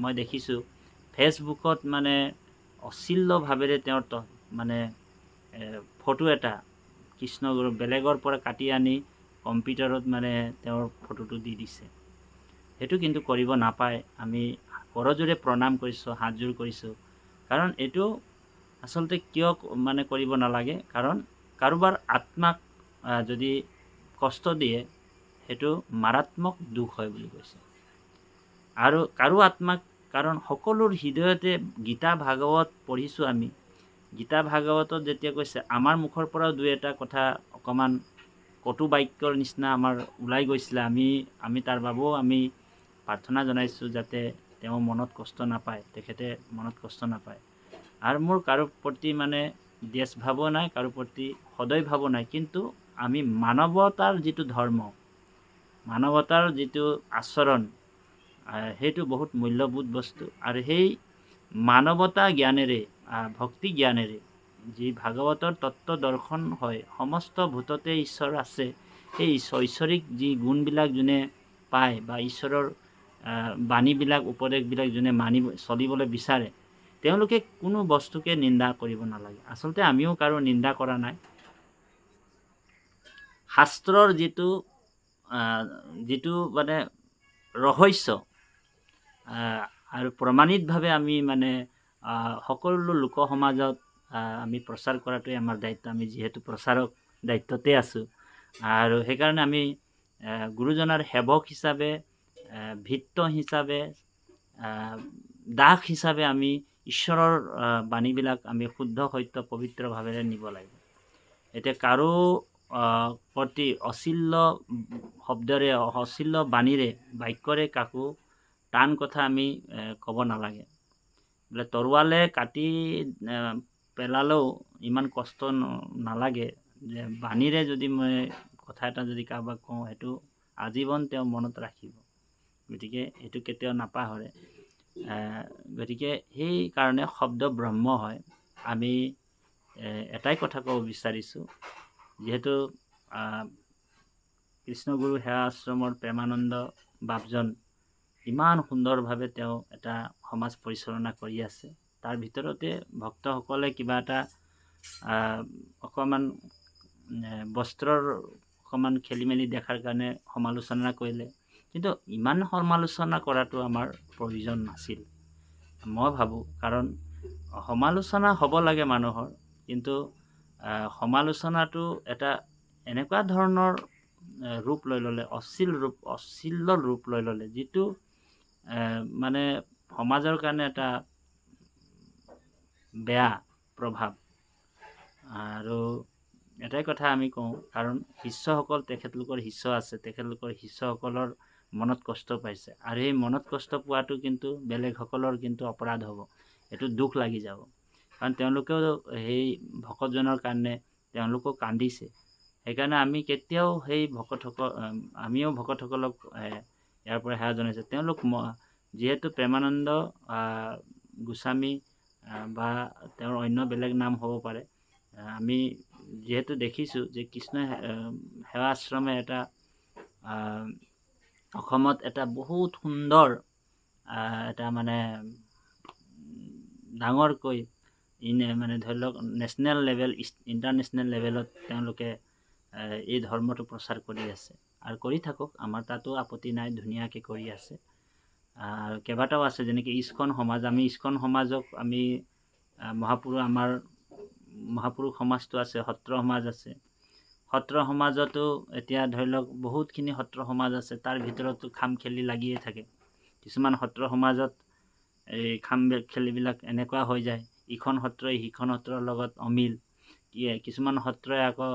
মই দেখিছোঁ ফেচবুকত মানে অশ্লীলভাৱেৰে তেওঁৰ মানে ফটো এটা কৃষ্ণগুৰু বেলেগৰ পৰা কাটি আনি কম্পিউটাৰত মানে তেওঁৰ ফটোটো দি দিছে। সেইটো কিন্তু কৰিব নাপায়। আমি কৰজোৰে প্ৰণাম কৰিছোঁ, হাতযোৰ কৰিছোঁ। কাৰণ এইটো আচলতে কিয় মানে কৰিব নালাগে, কাৰণ কাৰোবাৰ আত্মাক যদি কষ্ট দিয়ে সেইটো মাৰাত্মক দুখ হয় বুলি কৈছে। আৰু কাৰো আত্মাক, কাৰণ সকলোৰ হৃদয়তে গীতা ভাগৱত পঢ়িছোঁ আমি। গীতা ভাগৱতত যেতিয়া কৈছে, আমাৰ মুখৰ পৰাও দুই এটা কথা অকণমান কটু বাক্যৰ নিচিনা আমাৰ ওলাই গৈছিলে, আমি তাৰ বাবেও আমি প্ৰাৰ্থনা জনাইছোঁ যাতে তেওঁ মনত কষ্ট নাপায়, তেখেতে মনত কষ্ট নাপায়। আৰু মোৰ কাৰো প্ৰতি মানে দ্বেষ ভাৱো নাই, কাৰো প্ৰতি সদয় ভাৱো নাই, কিন্তু আমি মানৱতাৰ যিটো ধৰ্ম, মানৱতাৰ যিটো আচৰণ, সেইটো বহুত মূল্যবোধ বস্তু। আৰু সেই মানৱতা জ্ঞানেৰে, ভক্তি জ্ঞানেৰে যি ভাগৱতৰ তত্ত্ব দৰ্শন হয়, সমস্ত ভূততে ঈশ্বৰ আছে, সেই ঐশ্বৰিক যি গুণবিলাক যোনে পায় বা ঈশ্বৰৰ বাণীবিলাক, উপদেশবিলাক যোনে মানি চলিবলৈ বিচাৰে, তেওঁলোকে কোনো বস্তুকে নিন্দা কৰিব নালাগে। আচলতে আমিও কাৰো নিন্দা কৰা নাই। শাস্ত্ৰৰ যিটো মানে ৰহস্য আৰু প্ৰমাণিতভাৱে আমি মানে সকলো লোক সমাজত আমি প্ৰচাৰ কৰাটোৱে আমাৰ দায়িত্ব। আমি যিহেতু প্ৰচাৰক দায়িত্বতে আছোঁ, আৰু সেইকাৰণে আমি গুৰুজনাৰ সেৱক হিচাপে, ভিত্ত হিচাপে, দাস হিচাপে আমি ঈশ্বৰৰ বাণীবিলাক আমি শুদ্ধ সত্য পবিত্ৰভাৱেৰে নিব লাগিব। এতিয়া কাৰো প্ৰতি অশ্লীল শব্দৰে, অশ্লীল বাণীৰে, বাক্যৰে কাকো টান কথা আমি ক'ব নালাগে। বোলে তৰোৱালে কাটি পেলালেও ইমান কষ্ট নালাগে, যে বাণীৰে যদি মই কথা এটা যদি কাৰোবাক কওঁ, সেইটো আজীৱন তেওঁ মনত ৰাখিব। গতিকে এইটো কেতিয়াও নাপাহৰে। গতিকে সেইকাৰণে শব্দ ব্ৰহ্ম হয়। আমি এটাই কথা ক'ব বিচাৰিছোঁ, যিহেতু কৃষ্ণগুৰু সেৱা আশ্ৰমৰ প্ৰেমানন্দ বাপজন ইমান সুন্দৰভাৱে তেওঁ এটা সমাজ পৰিচালনা কৰি আছে। তাৰ ভিতৰতে ভক্তসকলে কিবা এটা অকণমান বস্ত্ৰৰ অকণমান খেলি মেলি দেখাৰ কাৰণে সমালোচনা কৰিলে, কিন্তু ইমান সমালোচনা কৰাটো আমাৰ প্ৰয়োজন নাছিল, মই ভাবোঁ। কাৰণ সমালোচনা হ'ব লাগে মানুহৰ, কিন্তু সমালোচনাটো এটা এনেকুৱা ধৰণৰ ৰূপ লৈ ল'লে, অশ্লীল ৰূপ লৈ ল'লে, যিটো মানে সমাজৰ কাৰণে এটা বেয়া প্ৰভাৱ। আৰু এটাই কথা আমি কওঁ, কাৰণ শিষ্যসকল, তেখেতলোকৰ শিষ্য আছে, তেখেতলোকৰ শিষ্যসকলৰ মনত কষ্ট পাইছে, আৰু সেই মনত কষ্ট পোৱাটো কিন্তু বেলেগসকলৰ কিন্তু অপৰাধ হ'ব, এইটো দুখ লাগি যাব। কাৰণ তেওঁলোকেও সেই ভকতজনৰ কাৰণে তেওঁলোকেও কান্দিছে। সেইকাৰণে আমি কেতিয়াও সেই আমিও ভকতসকলক ইয়াৰ পৰা সেৱা জনাইছোঁ। তেওঁলোক যিহেতু প্ৰেমানন্দ গোস্বামী বা তেওঁৰ অন্য বেলেগ নাম হ'ব পাৰে, আমি যিহেতু দেখিছোঁ যে কৃষ্ণ সেৱা আশ্ৰমে এটা অসমত এটা বহুত সুন্দৰ এটা মানে ডাঙৰকৈ মানে ধৰি লওক নেশ্যনেল লেভেল, ইণ্টাৰনেশ্যনেল লেভেলত তেওঁলোকে এই ধৰ্মটো প্ৰচাৰ কৰি আছে, আৰু কৰি থাকক, আমাৰ তাতো আপত্তি নাই, ধুনীয়াকৈ কৰি আছে। আৰু কেইবাটাও আছে, যেনেকৈ ইস্কন সমাজ। আমি ইস্কন সমাজক আমি আমাৰ মহাপুৰুষ সমাজটো আছে, সত্ৰ সমাজ আছে। সত্ৰ সমাজতো এতিয়া ধৰি লওক বহুতখিনি সত্ৰ সমাজ আছে, তাৰ ভিতৰতো খাম খেলি লাগিয়ে থাকে। কিছুমান সত্ৰ সমাজত এই খাম খেলিবিলাক এনেকুৱা হৈ যায়, ইখন সত্ৰই সিখন সত্ৰৰ লগত অমিল। কিছুমান সত্ৰই আকৌ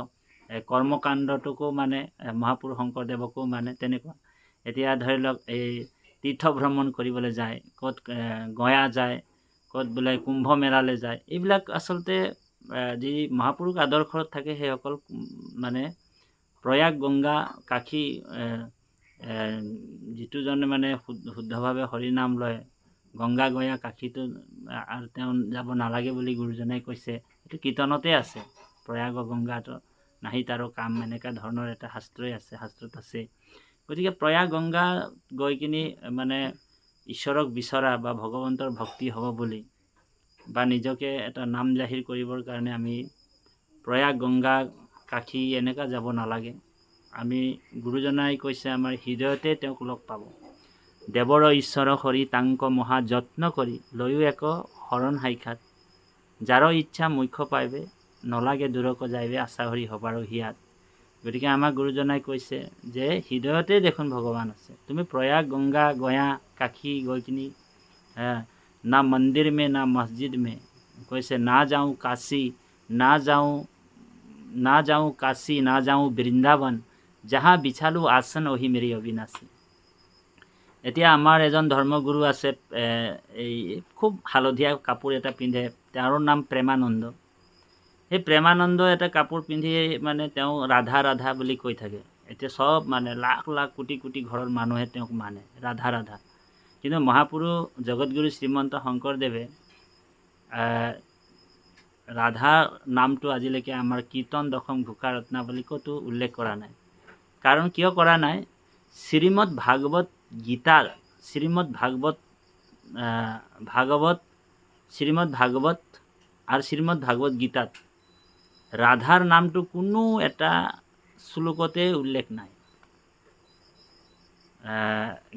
কৰ্মকাণ্ডটোকো মানে, মহাপুৰুষ শংকৰদেৱকো মানে, তেনেকুৱা। এতিয়া ধৰি লওক এই তীৰ্থ ভ্ৰমণ কৰিবলৈ যায়, ক'ত গয়া যায়, ক'ত বোলে কুম্ভ মেলালৈ যায়। এইবিলাক আচলতে যি মহাপুৰুষ আদৰ্শত থাকে, সেইসকল মানে প্ৰয়াগ গংগা কাশী, যিটোজনে মানে শুদ্ধভাৱে হৰিনাম লয়, গংগা গয়া কাশীটো আৰু তেওঁ যাব নালাগে বুলি গুৰুজনাই কৈছে। এইটো কীৰ্তনতে আছে, প্ৰয়াগ গংগাটো নাহি তাৰো কাম, এনেকুৱা ধৰণৰ এটা শাস্ত্ৰই আছে, শাস্ত্ৰত আছে। গতিকে প্ৰয়াগ গংগা গৈ কিনি মানে ঈশ্বৰক বিচৰা বা ভগৱন্তৰ ভক্তি হ'ব বুলি বা নিজকে এটা নাম জাহিৰ কৰিবৰ কাৰণে আমি প্ৰয়াগ গংগা কাশী এনেকুৱা যাব নালাগে। আমি গুৰুজনাই কৈছে আমাৰ হৃদয়তে তেওঁক লগ পাব। দেৱৰ ঈশ্বৰ হৰি তাংক মহা যত্ন কৰি লৈও এক শৰণ সাক্ষাৎ, যাৰ ইচ্ছা মুখ্য পাইবে নলাগে দূৰক যাইবে আশা হৰি হবাৰো হিয়াত। গতিকে আমাক গুৰুজনাই কৈছে যে হৃদয়তে দেখোন ভগৱান আছে। তুমি প্ৰয়াগ গংগা গয়া কাশী গৈ কিনি না মন্দিৰ মে না মছজিদ মে, কৈছে না যাওঁ কাশী না যাওঁ কাশী না যাওঁ বৃন্দাবন, যাহা বিছালো আসন ওহি মেৰি অবিনাশী। এতিয়া আমাৰ এজন ধৰ্মগুৰু আছে, এই খুব হালধীয়া কাপোৰ এটা পিন্ধে, তেওঁৰ নাম প্ৰেমানন্দ। সেই প্ৰেমানন্দ এটা কাপোৰ পিন্ধি মানে তেওঁ ৰাধা ৰাধা বুলি কৈ থাকে। এতিয়া চব মানে লাখ লাখ কোটি কোটি ঘৰৰ মানুহে তেওঁক মানে ৰাধা ৰাধা। কিন্তু মহাপুৰুষ জগতগুৰু শ্ৰীমন্ত শংকৰদেৱে ৰাধা নামটো আজিলৈকে আমাৰ কীৰ্তন দশম ঘোষা ৰত্নাৱলী ক'তো উল্লেখ কৰা নাই। কাৰণ কিয় কৰা নাই? শ্ৰীমদ ভাগৱত গীতাৰ শ্ৰীমদ ভাগৱত আৰু শ্ৰীমদ ভাগৱত গীতাত ৰাধাৰ নামটো কোনো এটা শ্লোকতে উল্লেখ নাই।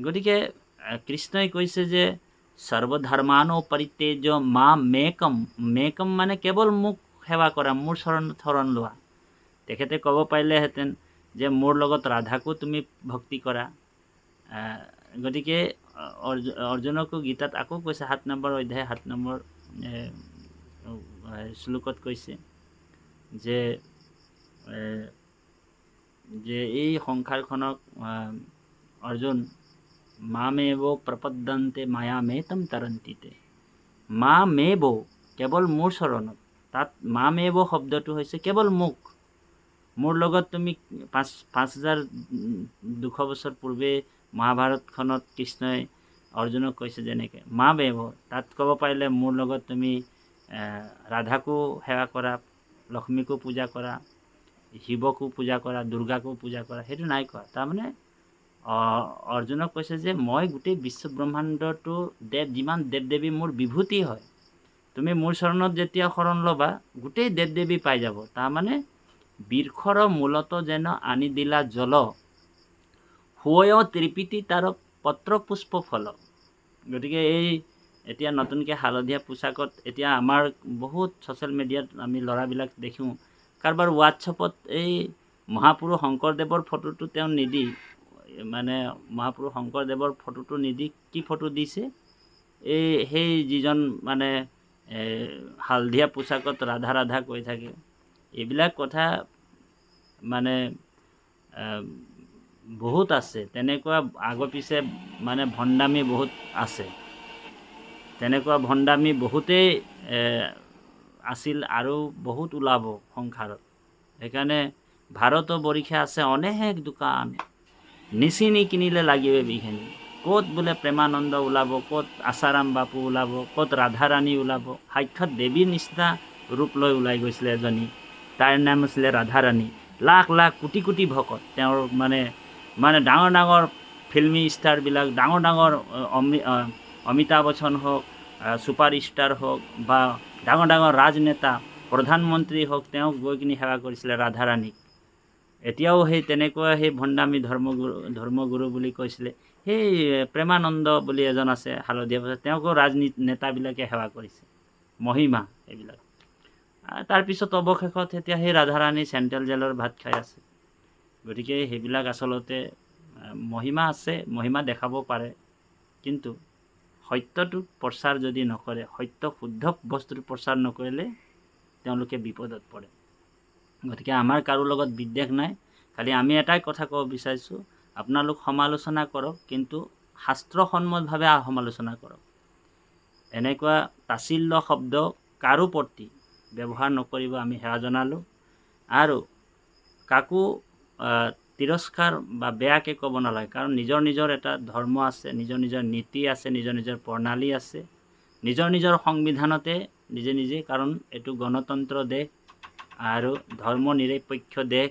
গতিকে কৃষ্ণই কৈছে যে সৰ্বধৰ্মানো পৰিত্যাজ্য মাম মেকম মানে কেৱল মোক সেৱা কৰা, মোৰ শৰণ লোৱা। তেখেতে ক'ব পাৰিলেহেঁতেন যে মোৰ লগত ৰাধাকো তুমি ভক্তি কৰা। গতিকে অৰ্জুনকো গীতাত আকৌ কৈছে ৭ নম্বৰ অধ্যায় ৭ নম্বৰ শ্লোকত কৈছে যে এই সংসাৰখনক অৰ্জুন মামেব প্ৰপদ্যন্তে মায়ামেতম তৰন্তিতে। মামেব কেৱল মোৰ চৰণত, তাত মামেব শব্দটো হৈছে কেৱল মোক। মোৰ লগত তুমি ৫,২০০ বছৰ পূৰ্বে মহাভাৰতখনত কৃষ্ণই অৰ্জুনক কৈছে যেনেকৈ মামেব, তাত ক'ব পাৰিলে মোৰ লগত তুমি ৰাধাকো সেৱা কৰা, লক্ষ্মীকো পূজা কৰা, শিৱকো পূজা কৰা, দুৰ্গাকো পূজা কৰা, সেইটো নাই কোৱা। তাৰমানে অৰ্জুনক কৈছে যে মই গোটেই বিশ্ব ব্ৰহ্মাণ্ডটো যিমান দেৱ দেৱী মোৰ বিভূতি হয়, তুমি মোৰ চৰণত যেতিয়া শৰণ ল'বা গোটেই দেৱ দেৱী পাই যাব। তাৰমানে বৃক্ষৰ মূলত যেন আনি দিলা জল, হৈ ত্ৰিপিতি তাৰ পত্ৰ পুষ্প ফল। গতিকে এই এতিয়া নতুনকৈ হালধীয়া পোচাকত এতিয়া আমাৰ বহুত ছ'চিয়েল মিডিয়াত আমি ল'ৰাবিলাক দেখোঁ, কাৰোবাৰ হোৱাটছআপত এই মহাপুৰুষ শংকৰদেৱৰ ফটোটো তেওঁ নিদি, মানে মহাপুৰুষ শংকৰদেৱৰ ফটোটো নিদি কি ফটো দিছে, সেই যিজন মানে হালধীয়া পোচাকত ৰাধা ৰাধা কৈ থাকে। এইবিলাক কথা মানে বহুত আছে, তেনেকুৱা আগৰ পিছে মানে ভণ্ডামি বহুত আছে। তেনেকুৱা ভণ্ডামি বহুতেই আছিল আৰু বহুত ওলাব সংসাৰত। সেইকাৰণে ভাৰত বৰিষা আছে অনেক দোকান, নিচিনি কিনিলে লাগিবে বিঘিনি। ক'ত বোলে প্ৰেমানন্দ ওলাব, ক'ত আচাৰাম বাপু ওলাব, ক'ত ৰাধাৰাণী ওলাব। সাক্ষাৎ দেৱীৰ নিচিনা ৰূপ লৈ ওলাই গৈছিলে এজনী, তাইৰ নাম আছিলে ৰাধাৰাণী। লাখ লাখ কোটি কোটি ভকত তেওঁৰ মানে ডাঙৰ ডাঙৰ ফিল্মি ষ্টাৰবিলাক, ডাঙৰ ডাঙৰ অমিতাভ বচ্চন হওক, ছুপাৰ ষ্টাৰ হওক বা ডাঙৰ ডাঙৰ ৰাজনেতা, প্ৰধানমন্ত্ৰী হওক, তেওঁক গৈ কিনি সেৱা কৰিছিলে ৰাধাৰাণীক। এতিয়াও সেই তেনেকুৱা সেই ভণ্ডামী ধৰ্মগুৰু বুলি কৈছিলে। সেই প্ৰেমানন্দ বুলি এজন আছে হালধীয়া বছৰ, তেওঁকো ৰাজনেতাবিলাকে সেৱা কৰিছে, মহিমা এইবিলাক। তাৰপিছত অৱশেষত এতিয়া সেই ৰাধাৰাণী চেণ্ট্ৰেল জেলৰ ভাত খাই আছে। গতিকে সেইবিলাক আচলতে মহিমা আছে, মহিমা দেখাব পাৰে, কিন্তু সত্যটো প্ৰচাৰ যদি নকৰে, সত্য শুদ্ধ বস্তুটো প্ৰচাৰ নকৰিলে তেওঁলোকে বিপদত পৰে। গতিকে আমাৰ কাৰো লগত বিদ্বেষ নাই, খালি আমি এটাই কথা ক'ব বিচাৰিছোঁ, আপোনালোক সমালোচনা কৰক, কিন্তু শাস্ত্ৰসন্মতভাৱে সমালোচনা কৰক। এনেকুৱা তাচিল্য শব্দ কাৰো প্ৰতি ব্যৱহাৰ নকৰিব, আমি সেৱা জনালোঁ। আৰু কাকো তিৰস্কাৰ বা বেয়াকৈ ক'ব নালাগে, কাৰণ নিজৰ নিজৰ এটা ধৰ্ম আছে, নিজৰ নিজৰ নীতি আছে, নিজৰ নিজৰ প্ৰণালী আছে, নিজৰ নিজৰ সংবিধানতে নিজে নিজে, কাৰণ এইটো গণতন্ত্ৰ দেশ আৰু ধৰ্ম নিৰপেক্ষ দেশ।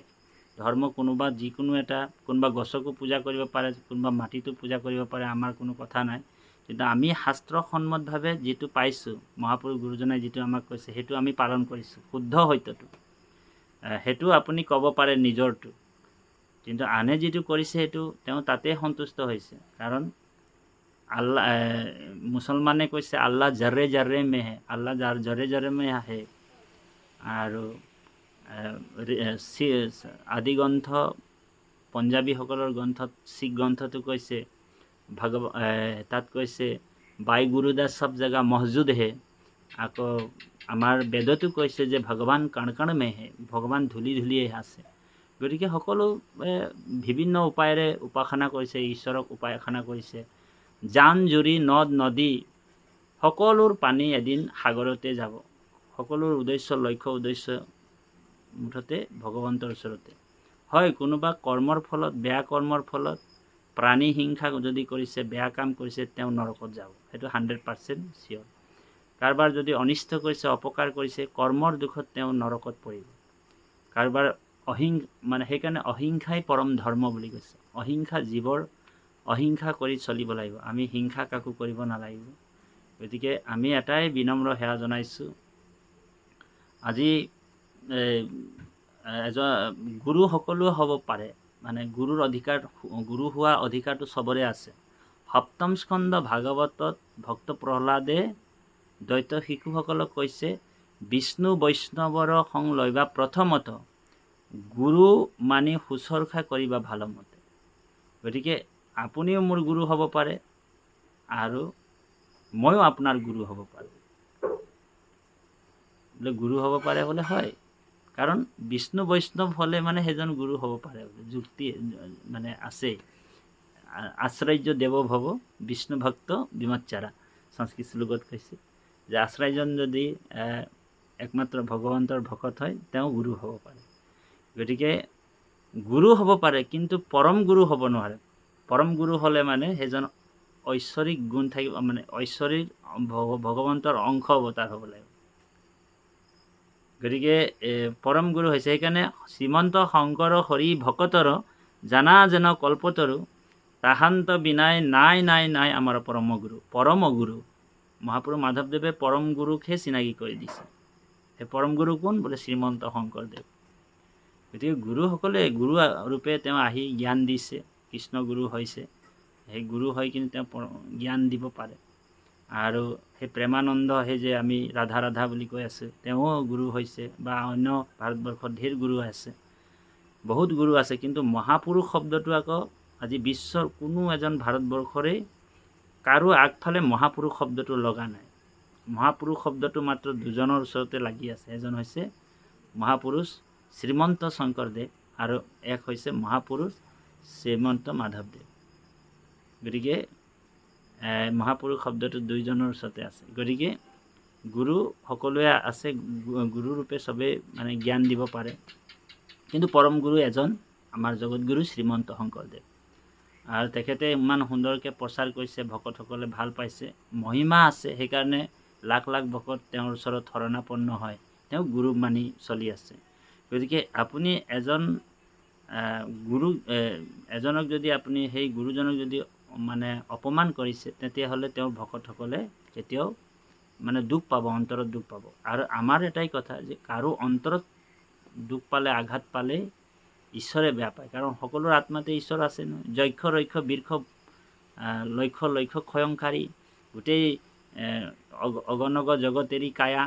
ধৰ্ম কোনোবা যিকোনো এটা, কোনোবা গছকো পূজা কৰিব পাৰে, কোনোবা মাটিতো পূজা কৰিব পাৰে, আমাৰ কোনো কথা নাই। কিন্তু আমি শাস্ত্ৰসন্মতভাৱে যিটো পাইছোঁ, মহাপুৰুষ গুৰুজনাই যিটো আমাক কৈছে সেইটো আমি পালন কৰিছোঁ, শুদ্ধ সত্যটো। সেইটো আপুনি ক'ব পাৰে নিজৰটো, কিন্তু আনে যিটো কৰিছে সেইটো তেওঁ তাতে সন্তুষ্ট হৈছে। কাৰণ আল্লাহ মুছলমানে কৈছে আল্লাহ জাৰে জাৰে মে হে, আল্লাহ জাৰে জাৰে মে আহে। আৰু আদি গ্ৰন্থ পঞ্জাবীসকলৰ গ্ৰন্থত শিখ গ্ৰন্থটো কৈছে তাত কৈছে বাই গুৰুদাস চব জেগা মহজুদ হে। আকৌ আমাৰ বেদতো কৈছে যে ভগৱান কণ কণ মে হে, ভগৱান ধূলি ধূলিয়ে আছে। গতিকে সকলো বিভিন্ন উপায়েৰে উপাসনা কৰিছে, ঈশ্বৰক উপাসনা কৰিছে। জান জুৰি নদ নদী সকলোৰ পানী এদিন সাগৰতে যাব। সকলোৰ লক্ষ্য উদ্দেশ্য মুঠতে ভগৱন্তৰ ওচৰতে। হয়, কোনোবা কৰ্মৰ ফলত, বেয়া কৰ্মৰ ফলত প্ৰাণী হিংসা যদি কৰিছে, বেয়া কাম কৰিছে, তেওঁ নৰকত যাব, সেইটো 100% চিয়'ৰ। কাৰোবাৰ যদি অনিষ্ট কৰিছে, অপকাৰ কৰিছে, কৰ্মৰ দুখত তেওঁ নৰকত পৰিব। কাৰোবাৰ সেইকাৰণে অহিংসাই পৰম ধৰ্ম বুলি কৈছে। অহিংসা জীৱৰ অহিংসা কৰি চলিব লাগিব, আমি হিংসা কাকো কৰিব নালাগিব। গতিকে আমি এটাই বিনম্ৰ সেৱা জনাইছোঁ, আজি এজন গুৰু সকলোৱে হ'ব পাৰে, গুৰু হোৱা অধিকাৰটো চবৰে আছে। সপ্তম স্কন্ধ ভাগৱতত ভক্ত প্ৰহ্লাদে দ্বৈত শিশুসকলক কৈছে, বিষ্ণু বৈষ্ণৱৰ সং লয়বা প্ৰথমত, গুৰু মানি শুশ্ৰূষা কৰিবা ভালমতে। গতিকে আপুনিও মোৰ গুৰু হ'ব পাৰে আৰু ময়ো আপোনাৰ গুৰু হ'ব পাৰোঁ। বোলে গুৰু হ'ব পাৰে বোলে হয়, কাৰণ বিষ্ণু বৈষ্ণৱ হ'লে সেইজন গুৰু হ'ব পাৰে, যুক্তি আছেই। আশ্ৰৰ্য দেৱ ভৱ বিষ্ণু ভক্ত বিমচ্চাৰা, সংস্কৃত শ্লোকত কৈছে যে আশ্ৰয়জন যদি একমাত্ৰ ভগৱন্তৰ ভকত হয়, তেওঁ গুৰু হ'ব পাৰে। গতিকে গুৰু হ'ব পাৰে, কিন্তু পৰম গুৰু হ'ব নোৱাৰে। পৰম গুৰু হ'লে সেইজন ঐশ্বৰিক গুণ থাকিব, ঐশ্বৰিক ভগৱন্তৰ অংশ অৱতাৰ হ'ব লাগিব। গতিকে পৰম গুৰু হৈছে, সেইকাৰণে শ্ৰীমন্ত শংকৰ হৰি ভকতৰ জানা যেন কল্পতৰু, তাহান্ত বিনাই নাই নাই নাই আমাৰ পৰম গুৰু। পৰম গুৰু মহাপুৰুষ মাধৱদেৱে পৰম গুৰুকহে চিনাকি কৰি দিছে। সেই পৰম গুৰু কোন? বোলে শ্ৰীমন্ত শংকৰদেৱ। গতিকে গুৰুসকলে গুৰু ৰূপে তেওঁ আহি জ্ঞান দিছে, কৃষ্ণ গুৰু হৈছে। সেই গুৰু হৈ কিন্তু তেওঁ জ্ঞান দিব পাৰে। আৰু সেই প্ৰেমানন্দ, সেই যে আমি ৰাধা ৰাধা বুলি কৈ আছোঁ, তেওঁও গুৰু হৈছে, বা অন্য ভাৰতবৰ্ষত ঢেৰ গুৰু আছে, বহুত গুৰু আছে। কিন্তু মহাপুৰুষ শব্দটো আকৌ আজি বিশ্বৰ কোনো এজন ভাৰতবৰ্ষৰে কাৰো আগফালে মহাপুৰুষ শব্দটো লগা নাই। মহাপুৰুষ শব্দটো মাত্ৰ দুজনৰ ওচৰতে লাগি আছে। এজন হৈছে মহাপুৰুষ শ্ৰীমন্ত শংকৰদেৱ আৰু এক হৈছে মহাপুৰুষ শ্ৰীমন্ত মাধৱদেৱ। গতিকে মহাপুৰুষ শব্দটো দুইজনৰ ওচৰতে আছে। গতিকে গুৰু সকলোৱে আছে, গুৰু ৰূপে চবেই জ্ঞান দিব পাৰে। কিন্তু পৰম গুৰু এজন, আমাৰ জগতগুৰু শ্ৰীমন্ত শংকৰদেৱ। আৰু তেখেতে ইমান সুন্দৰকৈ প্ৰচাৰ কৰিছে, ভকতসকলে ভাল পাইছে, মহিমা আছে। সেইকাৰণে লাখ লাখ ভকত তেওঁৰ ওচৰত শৰণাপন্ন হয়, তেওঁ গুৰু মানি চলি আছে। গতিকে আপুনি এজনক যদি আপুনি সেই গুৰুজনক যদি অপমান কৰিছে, তেতিয়াহ'লে তেওঁৰ ভকতসকলে কেতিয়াও দুখ পাব, অন্তৰত দুখ পাব। আৰু আমাৰ এটাই কথা যে কাৰো অন্তৰত দুখ পালে, আঘাত পালে ঈশ্বৰে বেয়া পায়। কাৰণ সকলোৰ আত্মাতে ঈশ্বৰ আছে নহয়। যক্ষ ৰক্ষ বীৰ্ষ লক্ষ লক্ষ ক্ষয়ংকাৰী, গোটেই অগণগ জগতেৰি কায়া,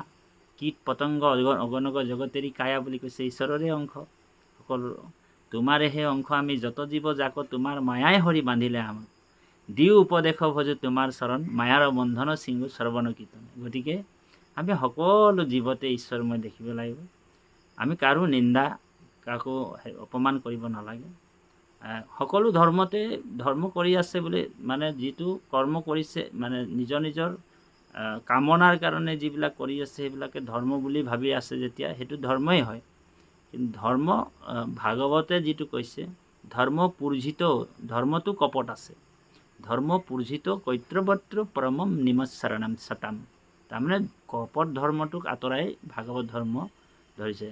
কীট পতংগ অগণগ জগতেৰি কায়া বুলি কৈছে, ঈশ্বৰৰে অংশ সকলো। তোমাৰেহে অংশ আমি যত জীৱ যাক, তোমাৰ মায়াই হৰি বান্ধিলে আমাক, দিও উপদেশ ভজো তোমাৰ চৰণ, মায়াৰ বন্ধন ছিংগু শ্ৰৱণ কীৰ্তন। গতিকে আমি সকলো জীৱতে ঈশ্বৰময় দেখিব লাগিব। আমি কাৰো নিন্দা, কাকো অপমান কৰিব নালাগে। সকলো ধৰ্মতে ধৰ্ম কৰি আছে বুলি যিটো কৰ্ম কৰিছে, নিজৰ নিজৰ কামনাৰ কাৰণে যিবিলাক কৰি আছে, সেইবিলাকে ধৰ্ম বুলি ভাবি আছে যেতিয়া, সেইটো ধৰ্মই হয়। কিন্তু ধৰ্ম ভাগৱতে যিটো কৈছে, ধৰ্ম পূৰ্জিত, ধৰ্মটো কপট আছে, ধৰ্ম পূৰ্জিত কৈত্ৰবত্ৰ পৰমম নিমৎসৰণম সতাম। তাৰমানে কপট ধৰ্মটোক আঁতৰাই ভাগৱত ধৰ্ম ধৰিছে।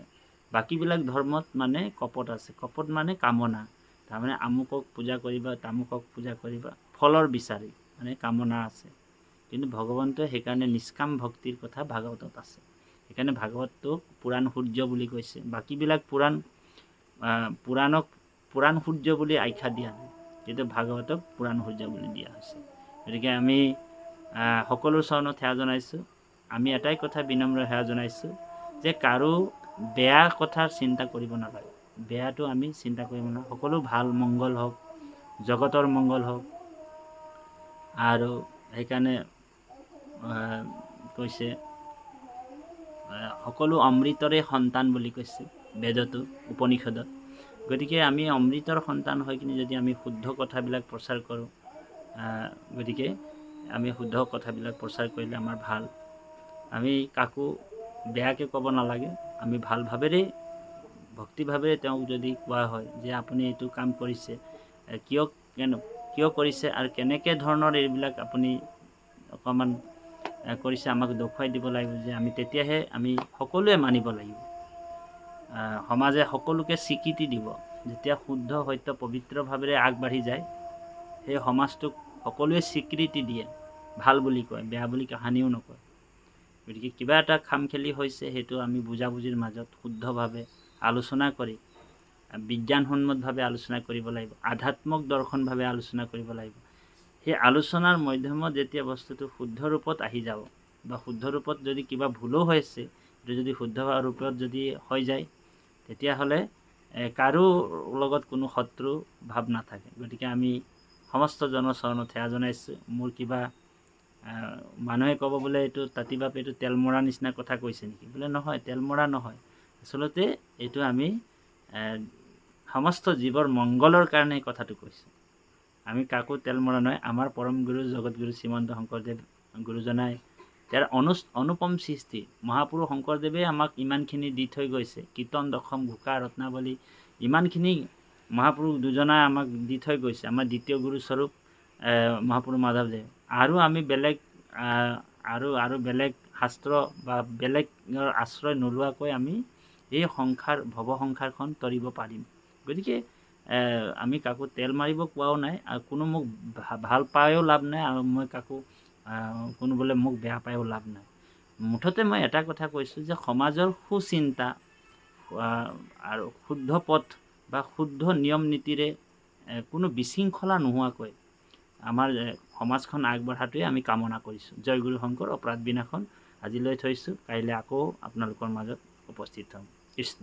বাকীবিলাক ধৰ্মত কপট আছে। কপট কামনা, তাৰমানে আমুকক পূজা কৰিবা, তামুকক পূজা কৰিবা, ফলৰ বিচাৰি। মানে কামনা আছে। কিন্তু ভগৱন্তই সেইকাৰণে নিষ্কাম ভক্তিৰ কথা ভাগৱতত আছে। সেইকাৰণে ভাগৱতটোক পুৰাণ সূৰ্য বুলি কৈছে। বাকীবিলাক পুৰাণক পুৰাণ সূৰ্য বুলি আখ্যা দিয়া নাই, কিন্তু ভাগৱতক পুৰাণ সূৰ্য বুলি দিয়া হৈছে। গতিকে আমি সকলো চৰণত সেৱা জনাইছোঁ। আমি এটাই কথা বিনম্ৰ সেৱা জনাইছোঁ যে কাৰো বেয়া কথাৰ চিন্তা কৰিব নালাগে। বেয়াটো আমি চিন্তা কৰিব নালাগে। সকলো ভাল মংগল হওক, জগতৰ মংগল হওক। আৰু সেইকাৰণে কৈছে সকলো অমৃতৰে সন্তান বুলি কৈছে বেদতো, উপনিষদত। গতিকে আমি অমৃতৰ সন্তান হৈ কিনে যদি আমি শুদ্ধ কথাবিলাক প্ৰচাৰ কৰোঁ, গতিকে আমি শুদ্ধ কথাবিলাক প্ৰচাৰ কৰিলে আমাৰ ভাল। আমি কাকো বেয়াকৈ ক'ব নালাগে। আমি ভাল ভাৱেৰে, ভক্তিভাৱেৰে তেওঁক যদি কোৱা হয় যে আপুনি এইটো কাম কৰিছে, কিয় কৰিছে আৰু কেনেকৈ ধৰণৰ এইবিলাক আপুনি অকণমান কৰিছে আমাক দেখুৱাই দিব লাগিব, যে আমি তেতিয়াহে আমি সকলোৱে মানিব লাগিব। সমাজে সকলোকে স্বীকৃতি দিব। যেতিয়া শুদ্ধ সত্য পবিত্ৰভাৱেৰে আগবাঢ়ি যায়, সেই সমাজটোক সকলোৱে স্বীকৃতি দিয়ে, ভাল বুলি কয়, বেয়া বুলি কাহানিও নকয়। গতিকে কিবা এটা খামখেলি হৈছে, সেইটো আমি বুজাবুজিৰ মাজত শুদ্ধভাৱে আলোচনা কৰি, বিজ্ঞানসন্মতভাৱে আলোচনা কৰিব লাগিব, আধ্যাত্মিক দৰ্শনভাৱে আলোচনা কৰিব লাগিব। সেই আলোচনাৰ মাধ্যমত যেতিয়া বস্তুটো শুদ্ধ ৰূপত আহি যাব, বা শুদ্ধ ৰূপত যদি কিবা ভুলো হৈছে, সেইটো যদি শুদ্ধ ৰূপত যদি হৈ যায়, তেতিয়াহ'লে কাৰো লগত কোনো শত্ৰু ভাৱ নাথাকে। গতিকে আমি সমস্ত জনচৰণত সেৱা জনাইছোঁ। মোৰ কিবা মানুহে ক'ব বোলে এইটো তাঁতিবাপ এইটো তেল মৰা নিচিনা কথা কৈছে নেকি? বোলে নহয়, তেল মৰা নহয়। আচলতে এইটো আমি সমস্ত জীৱৰ মংগলৰ কাৰণে এই কথাটো কৈছোঁ। আমি কাকো তেল মৰা নহয়। আমাৰ পৰম গুৰু জগতগুৰু শ্ৰীমন্ত শংকৰদেৱ গুৰুজনাই তেওঁৰ অনুপম সৃষ্টি, মহাপুৰুষ শংকৰদেৱে আমাক ইমানখিনি দি থৈ গৈছে। কীৰ্তন দশম, ঘোষা, ৰত্নাৱলী, ইমানখিনি মহাপুৰুষ দুজনাই আমাক দি থৈ গৈছে। আমাৰ দ্বিতীয় গুৰুস্বৰূপ মহাপুৰুষ মাধৱদেৱ। আৰু আমি বেলেগ আৰু বেলেগ শাস্ত্ৰ বা বেলেগৰ আশ্ৰয় নোলোৱাকৈ আমি এই ভৱসংসাৰখন তৰিব পাৰিম। গতিকে আমি কাকো তেল মাৰিব কোৱাও নাই, আৰু কোনো মোক ভাল পায়ো লাভ নাই, আৰু মই কাকো কোনো বোলে মোক বেয়া পায়ো লাভ নাই। মুঠতে মই এটা কথা কৈছোঁ যে সমাজৰ সুচিন্তা আৰু শুদ্ধ পথ বা শুদ্ধ নিয়ম নীতিৰে কোনো বিশৃংখলা নোহোৱাকৈ আমাৰ সমাজখন আগবঢ়াটোৱে আমি কামনা কৰিছোঁ। জয় গুৰু শংকৰ। অপৰাধ বিনাশন আজিলৈ থৈছোঁ। কাইলৈ আকৌ আপোনালোকৰ মাজত উপস্থিত হ'ম। কৃষ্ণ।